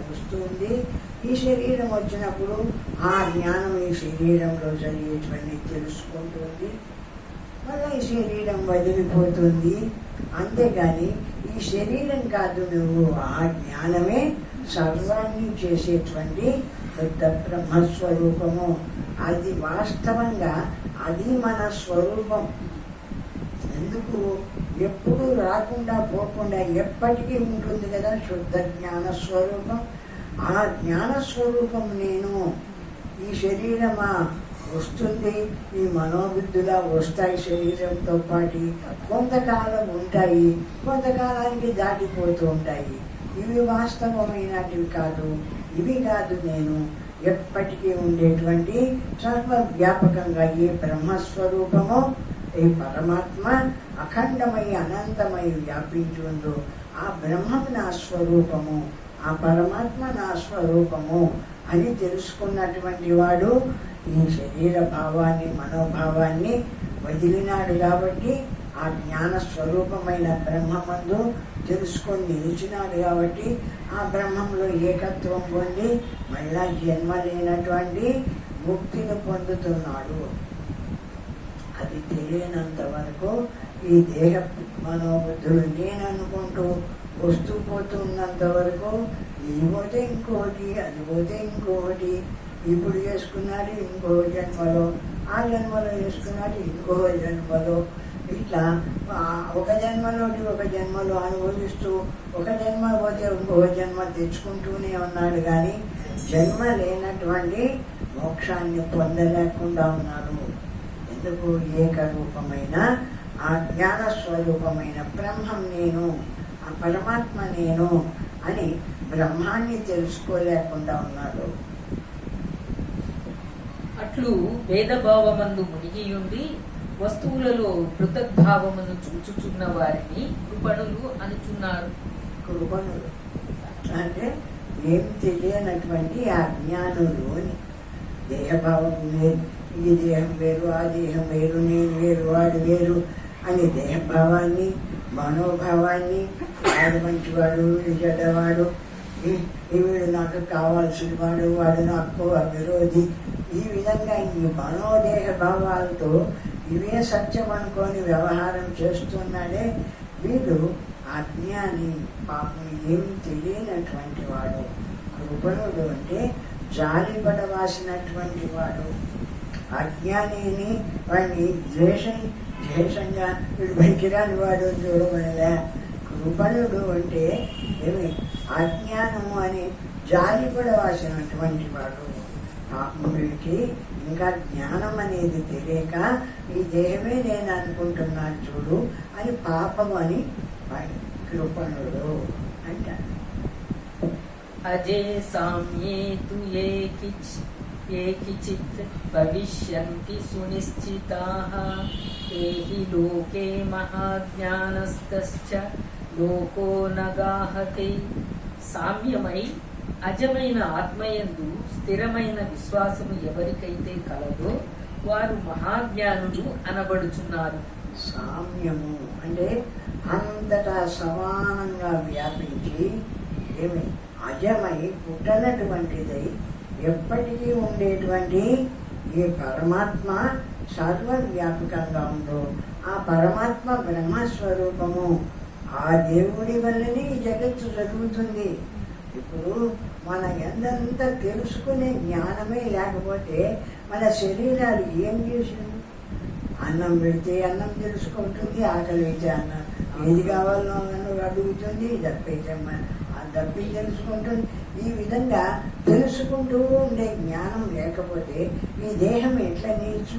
వస్తుంది. ఈ శరీరం వచ్చినప్పుడు ఆ జ్ఞానం ఈ శరీరంలో జరిగేటువంటి తెలుసుకుంటుంది. మళ్ళీ ఈ శరీరం వదిలిపోతుంది. అంతేగాని ఈ శరీరం కాదు, నువ్వు ఆ జ్ఞానమే సర్వాన్ని చేసేటువంటి పెద్ద బ్రహ్మస్వరూపము. అది వాస్తవంగా అది మన స్వరూపం. ఎందుకు ఎప్పుడు రాకుండా పోకుండా ఎప్పటికీ ఉంటుంది కదా శుద్ధ జ్ఞాన స్వరూపం. ఆ జ్ఞానస్వరూపం నేను. ఈ శరీరమా వస్తుంది, ఈ మనోబుద్ధులా వస్తాయి శరీరంతో పాటు. కొంతకాలం ఉంటాయి, కొంతకాలానికి దాటిపోతూ ఉంటాయి. ఇవి వాస్తవమైనటివి కాదు. ఇవి కాదు నేను. ఎప్పటికీ ఉండేటువంటి సర్వవ్యాపకంగా ఈ బ్రహ్మస్వరూపము, ఈ పరమాత్మ అఖండమై అనంతమై వ్యాపించి ఉందో ఆ బ్రహ్మము నా స్వరూపము, ఆ పరమాత్మ నా స్వరూపము అని తెలుసుకున్నటువంటి వాడు ఈ శరీర భావాన్ని మనోభావాన్ని వదిలినాడు. కాబట్టి ఆ జ్ఞాన స్వరూపమైన బ్రహ్మమందు తెలుసుకొని నిలిచినాడు. కాబట్టి ఆ బ్రహ్మంలో ఏకత్వం పొంది మళ్ళా జన్మ లేనటువంటి ముక్తిని పొందుతున్నాడు. అది తెలియనంత వరకు ఈ దేహ మనోబుద్ధులు నేను అనుకుంటూ వస్తూ పోతున్నంత వరకు ఇది పోతే ఇంకోటి, అది పోతే ఇంకొకటి. ఇప్పుడు చేసుకున్నాడు ఇంకో జన్మలో, ఆ జన్మలో చేసుకున్నాడు ఇంకో జన్మలో. ఇట్లా ఒక జన్మలోటి ఒక జన్మలో అనుభవిస్తూ ఒక జన్మ పోతే ఇంకో జన్మ తెచ్చుకుంటూనే ఉన్నాడు. కానీ జన్మ లేనటువంటి మోక్షాన్ని పొందలేకుండా ఉన్నారు. ఎందుకు? ఏకరూపమైన ఆ జ్ఞాన స్వరూపమైన బ్రహ్మం నేను, ఆ పరమాత్మ నేను అని బ్రహ్మాన్ని తెలుసుకోలేకుండా ఉన్నాడు. అట్లు భేదభావమందు మునిగియుండి వస్తువులలో పృథగ్భావమును చూచుచున్న వారిని కృపణులు అనుచున్నారు. కృపణులు అంటే ఏం తెలియనటువంటి అజ్ఞానులు అని. దేహభావం లేదు, ఈ దేహం వేరు, ఆ దేహం వేరు, నేను వేరు, వాడు వేరు అని దేహభావాన్ని మనోభావాన్ని, వాడు మంచివాడు, వీడు చెడ్డవాడు, వీడు నాకు కావాల్సిన వాడు, వాడు నాకు విరోధి, ఈ విధంగా ఈ మనోదేహ భావాలతో ఇవే సత్యం అనుకొని వ్యవహారం చేస్తున్నాడే వీడు అజ్ఞాని. పాపం ఏమి తెలియనటువంటి వాడు. కృపణుడు అంటే జాలిపడవలసినటువంటి వాడు. అజ్ఞానిని వాడిని ద్వేషంగా వీడు పనికిరాని వాడు చూడమనలే. కృపణుడు అంటే ఏమి అజ్ఞానము అని జాలిపడవలసినటువంటి వాడు. వీడికి ఇంకా జ్ఞానం అనేది తెలియక ఈ దేహమే నేను అనుకుంటున్నాను చూడు అని పాపం అని కృపణుడు అంటారు. అజే సామ్యే తు ఏకిచిత్ భవిష్యంతి సునిశ్చితాః ఏహి లోకే మహాజ్ఞానస్తశ్చ లోకో నగాహతే. సామ్యమై అజమైన ఆత్మయందు స్థిరమైన విశ్వాసము ఎవరికైతే కలదో వారు మహాజ్ఞానులు అనబడుచున్నారు. సామ్యము అంటే అంతటా సమానంగా వ్యాపించి ఏమి అజమై పుట్టనటువంటిదై ఎప్పటికీ ఉండేటువంటి ఈ పరమాత్మ సర్వవ్యాపకంగా ఉందో ఆ పరమాత్మ బ్రహ్మస్వరూపము. ఆ దేవుడి వల్లనే ఈ జగత్తు జరుగుతుంది. ఇప్పుడు మన ఎంతంతా తెలుసుకునే జ్ఞానమే లేకపోతే మన శరీరాలు ఏం చేసింది? అన్నం పెడితే అన్నం తెలుసుకుంటుంది, ఆకలి అయితే అన్నం ఏది కావాలో అన్నం అడుగుతుంది, దప్పైతే దప్పి తెలుసుకుంటుంది. ఈ విధంగా తెలుసుకుంటూ ఉండే జ్ఞానం లేకపోతే ఈ దేహం ఎట్లా నిలిచి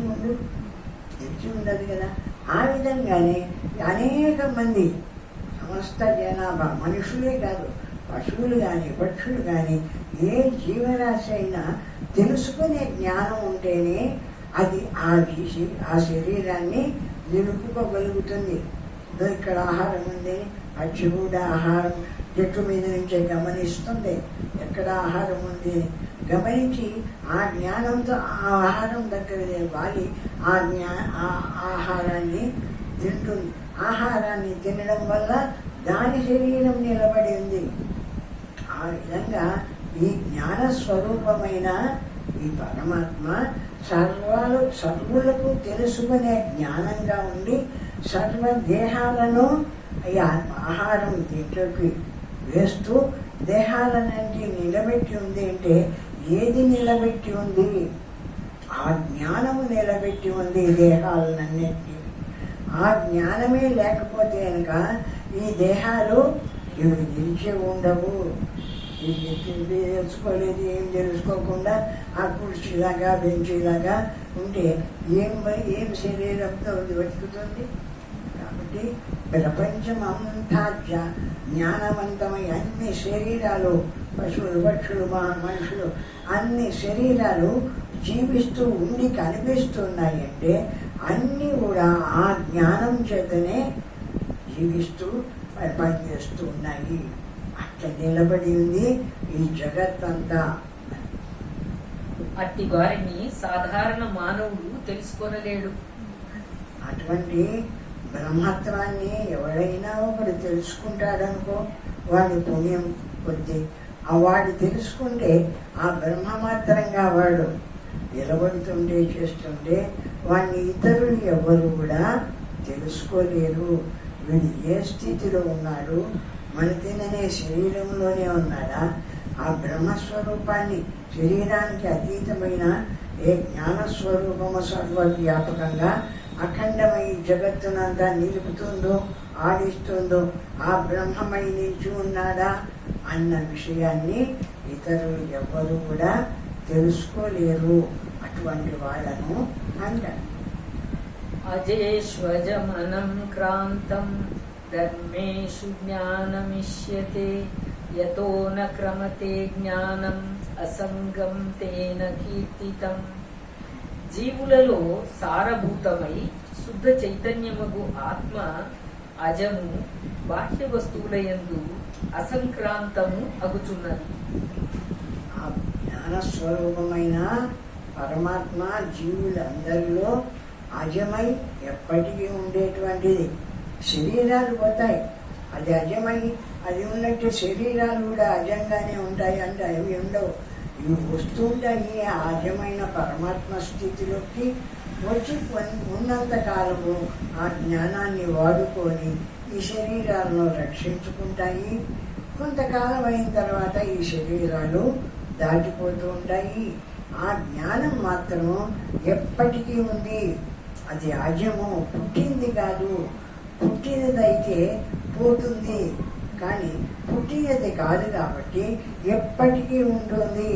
ఉండదు కదా. ఆ విధంగానే అనేక మంది సమస్త జనాభా మనుషులే కాదు, పశువులు కానీ పక్షులు కానీ ఏ జీవరాశి అయినా తెలుసుకునే జ్ఞానం ఉంటేనే అది ఆ శరీరాన్ని నిలుపుకోగలుగుతుంది. ఇక్కడ ఆహారం ఉంది, పక్షి కూడా ఆహారం చెట్టు మీద నుంచే గమనిస్తుంది ఎక్కడ ఆహారం ఉంది గమనించి ఆ జ్ఞానంతో ఆ ఆహారం దగ్గర వాలి ఆ ఆహారాన్ని తింటుంది. ఆహారాన్ని తినడం వల్ల దాని శరీరం నిలబడి ఉంది. ఆ విధంగా ఈ జ్ఞాన స్వరూపమైన ఈ పరమాత్మ సర్వులకు తెలుసుకునే జ్ఞానంగా ఉండి సర్వ దేహాలను ఈ ఆహారం దీంట్లోకి వేస్తూ దేహాలన్నింటి నిలబెట్టి ఉంది అంటే ఏది నిలబెట్టి ఉంది? ఆ జ్ఞానము నిలబెట్టి ఉంది దేహాలన్నింటినీ. ఆ జ్ఞానమే లేకపోతే కనుక ఈ దేహాలు ఇవి నిలిచి ఉండవు. ఇది తెలుసుకోలేదు, ఏం తెలుసుకోకుండా ఆ కుర్చీలాగా బెంచీలాగా ఉంటే ఏం శరీరంతో బతుకుతుంది? కాబట్టి ప్రపంచం అంతా జ్ఞానవంతమై అన్ని శరీరాలు, పశువులు, పక్షులు, మనుషులు అన్ని శరీరాలు జీవిస్తూ ఉండి కనిపిస్తున్నాయి అంటే అన్నీ కూడా ఆ జ్ఞానం చేతనే జీవిస్తూ పనిచేస్తూ ఉన్నాయి. అట్లా నిలబడి ఉంది ఈ జగత్తంతా. అట్టి వారిని సాధారణ మానవుడు తెలుసుకోనలేడు. అటువంటి బ్రహ్మత్వాన్ని ఎవరైనా ఒకడు తెలుసుకుంటాడనుకో, వాడి పుణ్యం కొద్ది. వాడు తెలుసుకుంటే ఆ బ్రహ్మమాత్రంగా వాడు నిలబడుతుంటే చేస్తుంటే వాడిని ఇతరులు ఎవరు కూడా తెలుసుకోలేరు. వీడు ఏ స్థితిలో ఉన్నాడు? మన తిననే శరీరంలోనే ఉన్నాడా? ఆ బ్రహ్మస్వరూపాన్ని శరీరానికి అతీతమైన ఏ జ్ఞానస్వరూపము సర్వవ్యాపకంగా అఖండమై జగత్తునంతా నిలుపుతుందో ఆడిస్తుందో ఆ బ్రహ్మమై నిలిచి ఉన్నాడా అన్న విషయాన్ని ఇతరులు ఎవ్వరూ కూడా తెలుసుకోలేరు. అటువంటి వాళ్ళను అంటారు. అజేష్వజమనం క్రాంతం ధర్మేషు జ్ఞానమిష్యతే యతో న క్రమతే జ్ఞానం అసంగం తేన కీర్తితం. జీవులలో సారభూతమై శుద్ధ చైతన్యమగు ఆత్మ అజము బాహ్య వస్తువులయందు అసంక్రాంతము అగుచున్నది. ఆ జ్ఞానస్వరూపమైన పరమాత్మ జీవులందరిలో అజమై ఎప్పటికీ ఉండేటువంటిది. శరీరాలు పోతాయి, అది అజమై అది ఉన్నట్టు శరీరాలు కూడా అజంగానే ఉంటాయి అంటే అవి ఉండవు. ఇవి వస్తుంటాయి ఆ అజమైన పరమాత్మ స్థితిలోకి వచ్చి ఉన్నంత కాలము ఆ జ్ఞానాన్ని వాడుకొని ఈ శరీరాలను రక్షించుకుంటాయి. కొంతకాలం అయిన తర్వాత ఈ శరీరాలు దాటిపోతూ ఉంటాయి. ఆ జ్ఞానం మాత్రము ఎప్పటికీ ఉంది. అది అజము, పుట్టింది కాదు. పుట్టినదైతే పోతుంది, కానీ పుట్టినది కాదు కాబట్టి ఎప్పటికీ ఉంటుంది.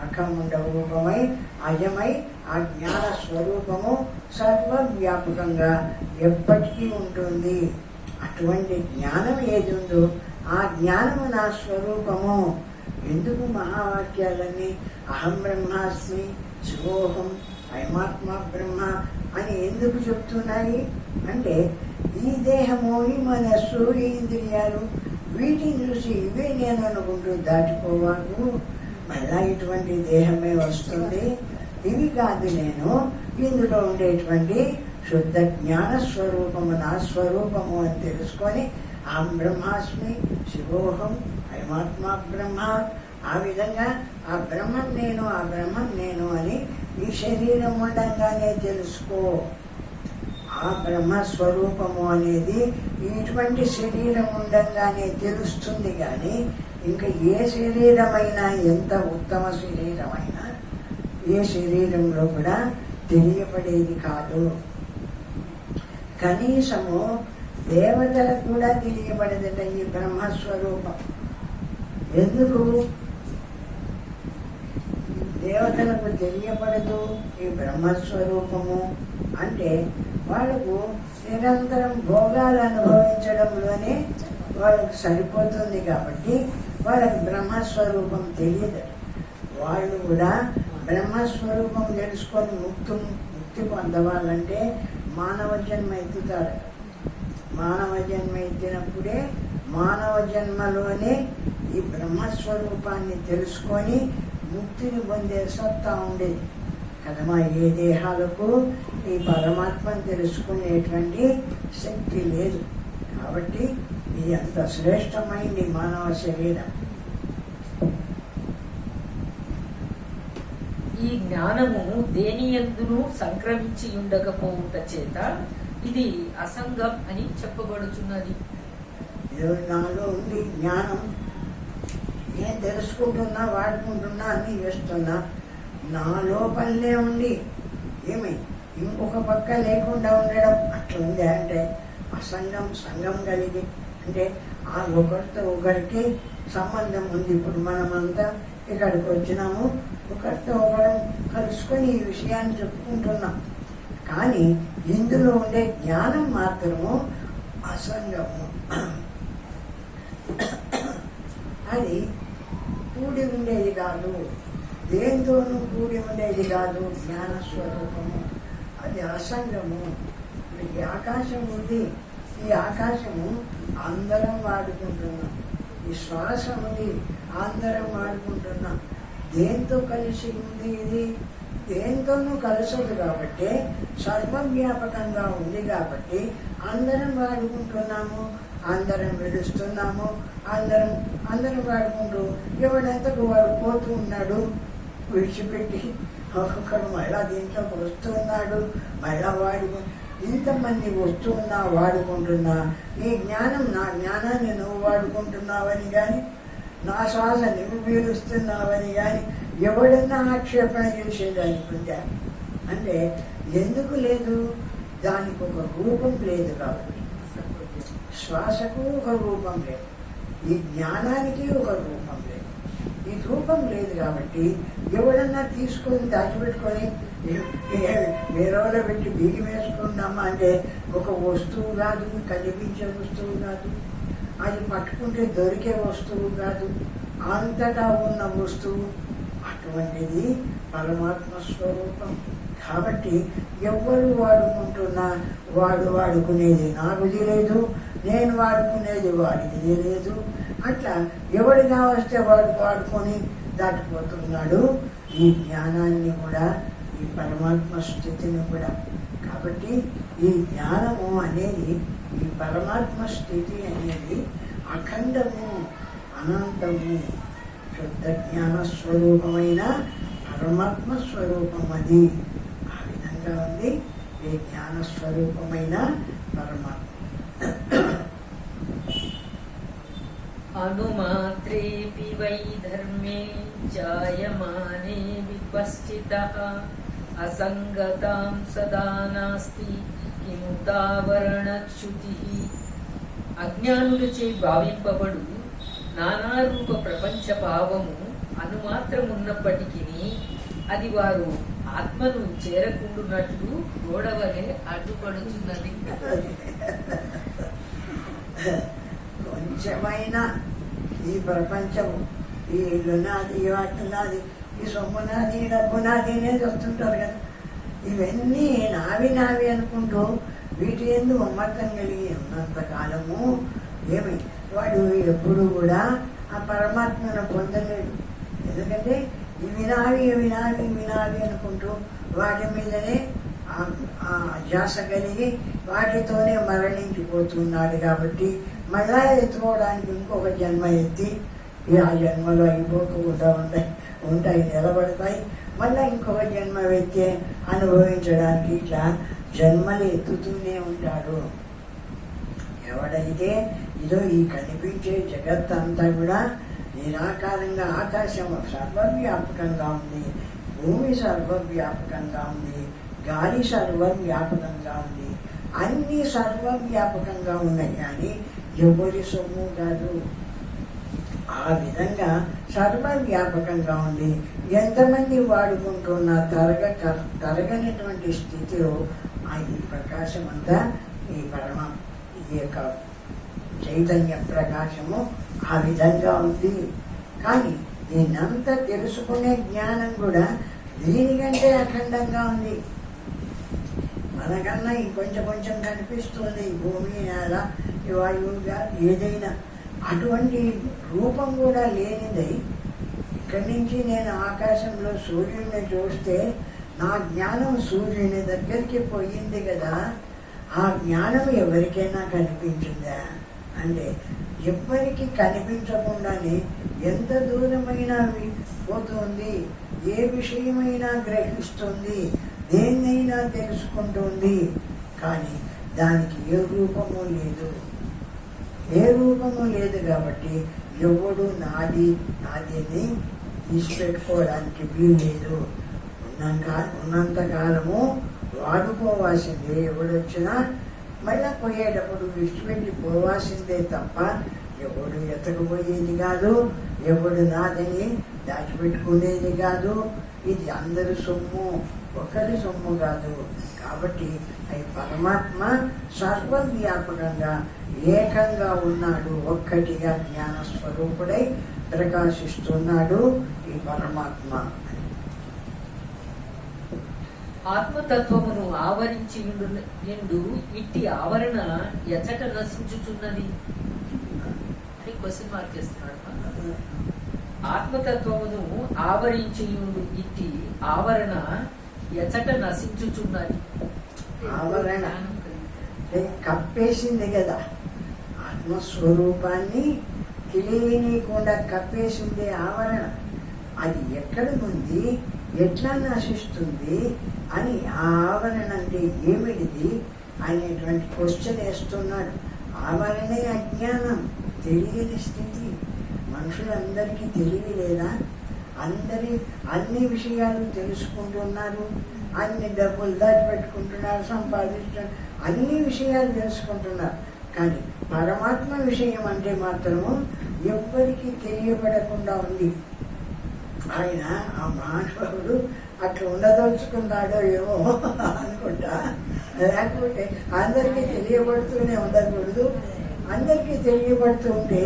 అఖండ రూపమై అజమై ఆ జ్ఞాన స్వరూపము సర్వవ్యాపకంగా ఎప్పటికీ ఉంటుంది. అటువంటి జ్ఞానం ఏది ఉందో ఆ జ్ఞానము నా స్వరూపము. ఎందుకు మహావాక్యాలన్నీ అహం బ్రహ్మాస్మి, శివోహం, అయమాత్మ బ్రహ్మ అని ఎందుకు చెప్తున్నాయి అంటే ఈ దేహము, ఈ మనస్సు, ఈ ఇంద్రియాలు వీటిని చూసి ఇవే నేను అనుకుంటూ దాటిపోవాను. మళ్ళా ఇటువంటి దేహమే వస్తుంది. ఇవి కాదు నేను, ఇందులో ఉండేటువంటి శుద్ధ జ్ఞాన స్వరూపము నా స్వరూపము అని తెలుసుకొని అహం బ్రహ్మాస్మి, శివోహం, అయమాత్మ బ్రహ్మ. ఆ విధంగా ఆ బ్రహ్మం నేను, ఆ బ్రహ్మం నేను అని ఈ శరీరం ఉండంగానే తెలుసుకో. ఆ బ్రహ్మస్వరూపము అనేది ఇటువంటి శరీరం ఉండంగానే తెలుస్తుంది. కానీ ఇంకా ఏ శరీరమైనా, ఎంత ఉత్తమ శరీరమైనా ఏ శరీరంలో కూడా తెలియబడేది కాదు. కనీసము దేవతలకు కూడా తెలియబడదట ఈ బ్రహ్మస్వరూపం. ఎందుకు దేవతలకు తెలియబడదు ఈ బ్రహ్మస్వరూపము అంటే వాళ్ళకు నిరంతరం భోగాలు అనుభవించడంలోనే వాళ్ళకు సరిపోతుంది. కాబట్టి వాళ్ళకి బ్రహ్మస్వరూపం తెలియదు. వాళ్ళు కూడా బ్రహ్మస్వరూపం తెలుసుకొని ముక్తి పొందవాలంటే మానవ జన్మ ఎత్తుతారు. మానవ జన్మ ఎత్తినప్పుడే మానవ జన్మలోనే ఈ బ్రహ్మస్వరూపాన్ని తెలుసుకొని ముక్తిని పొందే సత్తా ఉండేది కదమా. ఏ దేహాలకు ఈ పరమాత్మను తెలుసుకునేటువంటి శక్తి లేదు. కాబట్టి ఇది అంత శ్రేష్టమైంది మానవ శరీరం. ఈ జ్ఞానము దేని యందును సంక్రమించి ఉండకపోవుట చేత ఇది అసంగం అని చెప్పబడుచున్నది. నాలో ఉంది జ్ఞానం, నేను తెలుసుకుంటున్నా, వాడుకుంటున్నా, అన్నీ చేస్తున్నా, నా లోపలనే ఉండి ఏమి ఇంకొక పక్క లేకుండా ఉండడం అట్లా ఉంది. అంటే అసంగం, సంగం కలిగి అంటే ఆ ఒకరితో ఒకరికి సంబంధం ఉంది. ఇప్పుడు మనమంతా ఇక్కడికి వచ్చినాము, ఒకరితో ఒకరం కలుసుకొని ఈ విషయాన్ని చెప్పుకుంటున్నాం. కానీ ఇందులో ఉండే జ్ఞానం మాత్రము అసంగము. అది కూడి ఉండేది కాదు, దేంతోనూ కూడి ఉండేది కాదు. జ్ఞానస్వరూపము అది అసంగము. ఈ ఆకాశం ఉంది, ఈ ఆకాశము అందరం వాడుకుంటున్నాం. ఈ శ్వాస ఉంది, అందరం వాడుకుంటున్నాం. దేంతో కలిసి ఉంది ఇది? దేంతోనూ కలసదు కాబట్టి, సర్వవ్యాపకంగా ఉంది కాబట్టి అందరం వాడుకుంటున్నాము, అందరం విడుస్తున్నాము, అందరం వాడుకుంటూ ఎవడంతకు వాడు పోతూ ఉన్నాడు, విడిచిపెట్టి ఒక్కొక్కడు మళ్ళా దీంట్లోకి వస్తూ ఉన్నాడు, మళ్ళా ఇంతమంది వస్తూ ఉన్నా వాడుకుంటున్నా. నీ జ్ఞానం, నా జ్ఞానాన్ని నువ్వు వాడుకుంటున్నావని కానీ, నా శ్వాస నువ్వు పీలుస్తున్నావని కానీ ఎవడన్నా ఆక్షేపణ చేసేదానికి ఉందా అంటే ఎందుకు లేదు? దానికి ఒక రూపం లేదు కాబట్టి. శ్వాసకు ఒక రూపం లేదు, ఈ జ్ఞానానికి ఒక రూపం లేదు. ఈ రూపం లేదు కాబట్టి ఎవడన్నా తీసుకొని దాచిపెట్టుకొని వేరేలో పెట్టి బిగి వేసుకున్నామా అంటే ఒక వస్తువు కాదు, కనిపించే వస్తువు కాదు, అది పట్టుకుంటే దొరికే వస్తువు కాదు, అంతటా ఉన్న వస్తువు. అటువంటిది పరమాత్మ స్వరూపం. కాబట్టి ఎవరు వాడుకుంటున్నా వాడు వాడుకునేది నాకు తెలియదు, నేను వాడుకునేది వాడికి తెలియదు. అట్లా ఎవడిగా వస్తే వాడు వాడుకొని దాటిపోతున్నాడు ఈ జ్ఞానాన్ని కూడా, ఈ పరమాత్మ స్థితిని కూడా. కాబట్టి ఈ జ్ఞానము అనేది, ఈ పరమాత్మ స్థితి అనేది అఖండము, అనంతము, శుద్ధ జ్ఞాన స్వరూపమైన పరమాత్మ స్వరూపం. అది ఆ విధంగా ఉంది ఈ జ్ఞాన స్వరూపమైన పరమాత్మ. అనుమాత్రేపి వై ధర్మే జాయమానే విపశ్చితః అసంగతాం సదా నాస్తి కిముతావరణచ్యుతిః. అజ్ఞానులచే భావింపబడు నానారూప ప్రపంచ భావము అనుమాత్రమున్నప్పటికీ అది వారు ఆత్మను చేరకుండునట్లు గోడవలే అడ్డుపడుతున్నది. కొంచెమైనా ఈ ప్రపంచము, ఈ ఇల్లు నాది, ఈ వాటి నాది, ఈ సొమ్ము నాది, ఈ డబ్బు నాది అనేది వస్తుంటారు కదా, ఇవన్నీ నావి అనుకుంటూ వీటి ఎందు మమత్వం కలిగి ఉన్నంత కాలము ఏమి వాడు ఎప్పుడు కూడా ఆ పరమాత్మను పొందలేడు. ఎందుకంటే ఇవి నావి అనుకుంటూ వాటి మీదనే ధ్యాస కలిగి వాటితోనే మరణించిపోతున్నాడు. కాబట్టి మళ్ళా ఎత్తుకోవడానికి ఇంకొక జన్మ ఎత్తి ఆ జన్మలో అయిపోకుండా ఉంటాయి, నిలబడతాయి. మళ్ళీ ఇంకొక జన్మ ఎత్తి అనుభవించడానికి ఇట్లా జన్మలు ఎత్తుతూనే ఉంటాడు. ఎవడైతే ఇదో ఈ కనిపించే జగత్ అంతా కూడా నిరాకారంగా, ఆకాశం సర్వవ్యాపకంగా ఉంది, భూమి సర్వవ్యాపకంగా ఉంది, గాలి సర్వవ్యాపకంగా ఉంది, అన్నీ సర్వవ్యాపకంగా ఉన్నాయి. కానీ ఎవరి సొమ్ము కాదు. ఆ విధంగా సర్వవ్యాపకంగా ఉంది. ఎంతమంది వాడుకుంటున్నా తరగనటువంటి స్థితిలో ఈ ప్రకాశం అంతా, ఈ ఈ యొక్క చైతన్య ప్రకాశము ఆ విధంగా ఉంది. కానీ దీన్నంతా తెలుసుకునే జ్ఞానం కూడా దీనికంటే అఖండంగా ఉంది. మనకన్నా కొంచెం కనిపిస్తుంది భూమి, నేల, వాయువుగా ఏదైనా. అటువంటి రూపం కూడా లేనిదై ఇక్కడి నుంచి నేను ఆకాశంలో సూర్యుడిని చూస్తే నా జ్ఞానం సూర్యుని దగ్గరికి పోయింది కదా. ఆ జ్ఞానం ఎవరికైనా కనిపించిందా అంటే ఎవ్వరికి కనిపించకుండానే ఎంత దూరమైనా పోతుంది, ఏ విషయమైనా గ్రహిస్తుంది, దేన్నైనా తెలుసుకుంటుంది. కానీ దానికి ఏ రూపము లేదు. ఏ రూపము లేదు కాబట్టి ఎవడు నాది నాదిని తీసిపెట్టుకోవడానికి వీల్లేదు. ఉన్నంతకాలము వాడుకోవాల్సిందే. ఎవడొచ్చినా మళ్ళా పోయేటప్పుడు విడిచిపెట్టి పోవాల్సిందే తప్ప ఎవడు ఎతకపోయేది కాదు, ఎవడు నాదని దాచిపెట్టుకునేది కాదు. ఇది అందరి సొమ్ము, ఒకరి సొమ్ము కాదు. కాబట్టి ఈ పరమాత్మ సర్వవ్యాపకంగా ఏకంగా ఉన్నాడు, ఒక్కటిగా జ్ఞానస్వరూపుడై ప్రకాశిస్తున్నాడు ఈ పరమాత్మ. ఆత్మతత్వమును ఆవరించి నిండు ఇట్టి ఆవరణ ఎచ్చట నశించుచున్నది అని క్వశ్చన్ మార్క్ చేస్తున్నాడు. ఆత్మతత్వమును ఆవరించి ఇట్టి ఆవరణ ఎచ్చట నశించుచున్నది. ఆవరణ కప్పేసింది కదా, ఆత్మస్వరూపాన్ని తెలియనీయకుండా కప్పేసింది ఆవరణ. అది ఎక్కడ ఉంది, ఎట్లా నశిస్తుంది అని ఆ ఆవరణ అంటే ఏమిటిది అనేటువంటి క్వశ్చన్ వేస్తున్నాడు. ఆవరణే అజ్ఞానం, తెలియని స్థితి. మనుషులందరికీ తెలివి లేదా? అన్ని విషయాలు తెలుసుకుంటున్నారు, అన్ని డబ్బులు దాచిపెట్టుకుంటున్నారు, సంపాదిస్తున్నారు, అన్ని విషయాలు తెలుసుకుంటున్నారు. కానీ పరమాత్మ విషయం అంటే మాత్రము ఎవ్వరికీ తెలియబడకుండా ఉంది. ఆయన ఆ మానవుడు అట్లా ఉండదలుచుకున్నాడో ఏమో అనుకుంటా. లేకపోతే అందరికీ తెలియబడుతూనే ఉండకూడదు. అందరికీ తెలియబడుతూ ఉంటే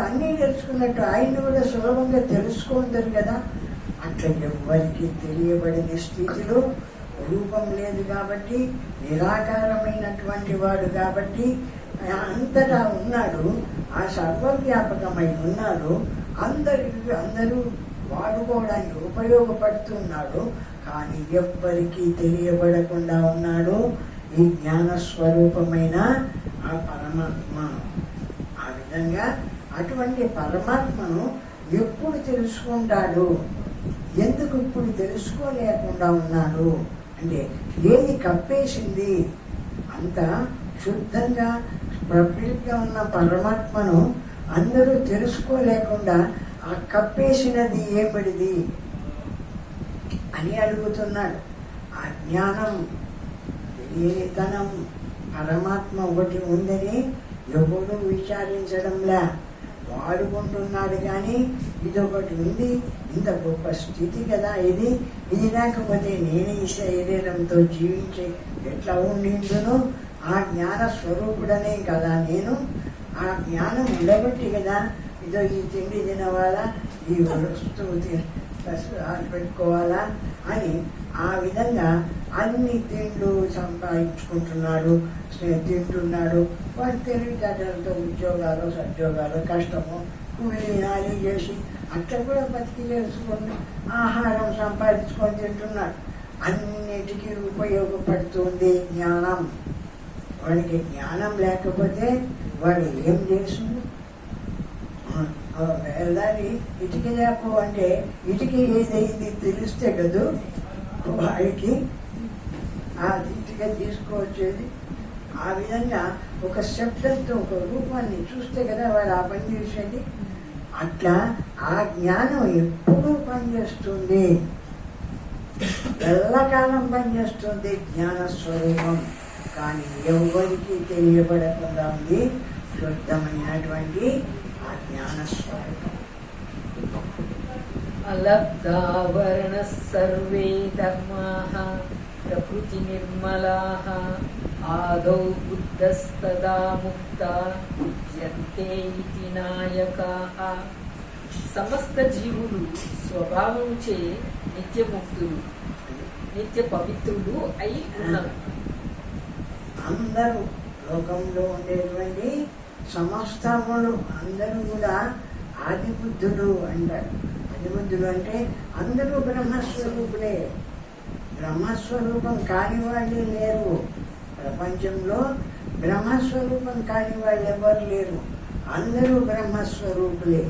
అన్నీ తెలుసుకున్నట్టు ఆయన్ని కూడా సులభంగా తెలుసుకుంటారు కదా. అట్లా ఎవ్వరికి తెలియబడిన స్థితిలో రూపం లేదు కాబట్టి, నిరాకారమైనటువంటి వాడు కాబట్టి అంతటా ఉన్నాడు, ఆ సర్వవ్యాపకమై ఉన్నాడు. అందరూ వాడుకోవడానికి ఉపయోగపడుతున్నాడు. కానీ ఎవ్వరికీ తెలియబడకుండా ఉన్నాడు ఈ జ్ఞానస్వరూపమైన ఆ పరమాత్మ. ఆ విధంగా అటువంటి పరమాత్మను ఎప్పుడు తెలుసుకుంటాడు? ఎందుకు ఇప్పుడు తెలుసుకోలేకుండా ఉన్నాడు అంటే ఏది కప్పేసింది? అంత శుద్ధంగా ప్రఫుల్లంగా ఉన్న పరమాత్మను అందరూ తెలుసుకోలేకుండా ఆ కప్పేసినది ఏమిటిది అని అడుగుతున్నాడు. ఆ జ్ఞానం, తెలియనితనం, పరమాత్మ ఒకటి ఉందని ఎవడు విచారించడంలా వాడుకుంటున్నాడు. కానీ ఇదొకటి ఉంది, ఇంత గొప్ప స్థితి కదా ఇది లేకపోతే నేను ఈ శరీరంతో జీవించి ఎట్లా ఉండిందును? ఆ జ్ఞాన స్వరూపుడనే కదా నేను. ఆ జ్ఞానం ఉండబట్టి కదా ఇదో ఈ తిండి తినవాలా, ఈ వస్తువు పెట్టుకోవాలా అని ఆ విధంగా అన్ని తిండ్లు సంపాదించుకుంటున్నాడు, తింటున్నాడు. వాడు తెలివితేటలతో ఉద్యోగాలు సద్యోగాలు కష్టము కూలి చేసి అట్లా కూడా బతికి చేసుకొని ఆహారం సంపాదించుకొని తింటున్నాడు. అన్నిటికీ ఉపయోగపడుతుంది జ్ఞానం. వాడికి జ్ఞానం లేకపోతే వాడు ఏం చేస్తుంది? వెళ్ళాలి ఇటుక చేప అంటే ఇటుక ఏదైంది తెలిస్తే కదూ వాడికి ఆ ఇటుక తీసుకువచ్చేది. ఆ విధంగా ఒక శబ్దంతో ఒక రూపాన్ని చూస్తే కదా వాడు ఆ పని చేసేది. అట్లా ఆ జ్ఞానం ఎప్పుడూ పనిచేస్తుంది, ఎల్లకాలం పనిచేస్తుంది జ్ఞానస్వరూపం. కానీ ఎవరికి తెలియబడకుండా ఉంది శుద్ధమైనటువంటి ఆ జ్ఞానస్వరూపం. అలబ్ధావరణ సర్వే ధర్మాః ప్రకృతి నిర్మలాః ఆదౌ బుద్ధస్తదా ముక్తా ఉచ్యంతే ఇతి నాయకాః. సమస్త జీవులు స్వభావముచే నిత్యముక్తులు, నిత్య పవిత్రులు అయి ఉన్నారు. అందరూ లోకంలో ఉండేటువంటి సమస్తములు అందరూ కూడా ఆదిబుద్ధులు అంటారు. ఆదిబుద్ధులు అంటే అందరూ బ్రహ్మస్వరూపులే. బ్రహ్మస్వరూపం కాని వాళ్ళే లేరు ప్రపంచంలో. బ్రహ్మస్వరూపం కాని వాళ్ళు ఎవరు లేరు, అందరూ బ్రహ్మస్వరూపులే.